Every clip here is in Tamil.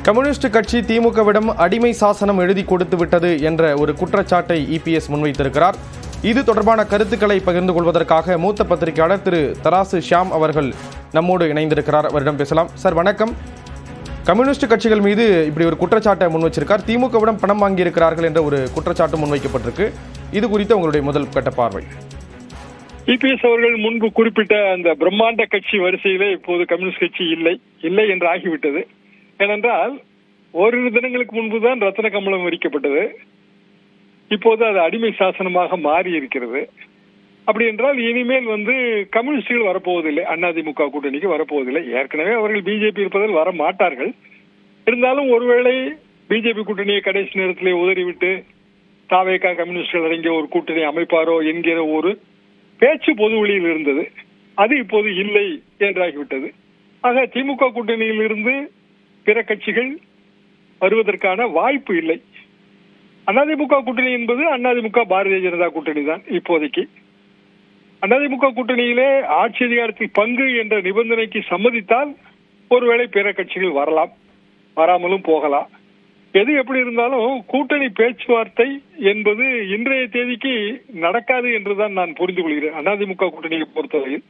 கம்யூனிஸ்ட் கட்சி திமுகவிடம் அடிமை சாசனம் எழுதி கொடுத்து விட்டது என்ற ஒரு குற்றச்சாட்டை இபிஎஸ் முன்வைத்திருக்கிறார். இது தொடர்பான கருத்துக்களை பகிர்ந்து கொள்வதற்காக மூத்த பத்திரிகையாளர் திரு தராசு ஷியாம் அவர்கள் நம்மோடு இணைந்திருக்கிறார். அவரிடம் பேசலாம். சார் வணக்கம். கம்யூனிஸ்ட் கட்சிகள் மீது இப்படி ஒரு குற்றச்சாட்டை முன் வச்சிருக்கார். திமுகவிடம் பணம் வாங்கியிருக்கிறார்கள் என்ற ஒரு குற்றச்சாட்டு முன்வைக்கப்பட்டிருக்கு. இது குறித்து உங்களுடைய முதல் கட்ட பார்வை. இபிஎஸ் அவர்கள் முன்பு குறிப்பிட்ட அந்த பிரம்மாண்ட கட்சி வரிசையிலே இப்போது கம்யூனிஸ்ட் கட்சி இல்லை என்று ஆகிவிட்டது. ஏனென்றால் ஓரிரு தினங்களுக்கு முன்புதான் ரத்ன கம்பளம் விரிக்கப்பட்டது. இப்போது அது அடிமை சாசனமாக மாறி இருக்கிறது. அப்படி என்றால் இனிமேல் கம்யூனிஸ்டுகள் வரப்போவதில்லை, அதிமுக கூட்டணிக்கு வரப்போவதில்லை. ஏற்கனவே அவர்கள் பிஜேபி இருப்பதில் வர மாட்டார்கள். இருந்தாலும் ஒருவேளை பிஜேபி கூட்டணியை கடைசி நேரத்திலே உதறிவிட்டு தாவேகா கம்யூனிஸ்டுகள் அடங்கிய ஒரு கூட்டணி அமைப்பாரோ என்கிற ஒரு பேச்சு பொது வெளியில் இருந்தது. அது இப்போது இல்லை என்றாகிவிட்டது. ஆக திமுக கூட்டணியில் இருந்து பிற கட்சிகள் வருவதற்கான வாய்ப்பு இல்லை. அதிமுக கூட்டணி என்பது அதிமுக பாரதிய ஜனதா கூட்டணி தான் இப்போதைக்கு. அதிமுக கூட்டணியிலே ஆட்சி அதிகாரத்தில் பங்கு என்ற நிபந்தனைக்கு சம்மதித்தால் ஒருவேளை பிற கட்சிகள் வரலாம், வராமலும் போகலாம். எது எப்படி இருந்தாலும் கூட்டணி பேச்சுவார்த்தை என்பது இன்றைய தேதிக்கு நடக்காது என்றுதான் நான் புரிந்து கொள்கிறேன். அதிமுக கூட்டணியை பொறுத்தவரையில்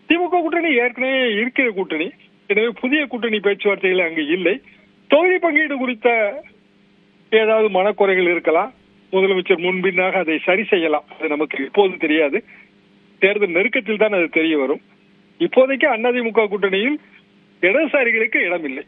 திமுக கூட்டணி ஏற்கனவே இருக்கிற கூட்டணி. எனவே புதிய கூட்டணி பேச்சுவார்த்தைகள் அங்கு இல்லை. தொகுதி பங்கீடு குறித்த ஏதாவது மனக்குறைகள் இருக்கலாம். முதலமைச்சர் முன்பின்னாக அதை சரி செய்யலாம். அது நமக்கு இப்போது தெரியாது. தேர்தல் நெருக்கத்தில் தான் அது தெரிய வரும். இப்போதைக்கு அதிமுக கூட்டணியில் இடதுசாரிகளுக்கு இடமில்லை.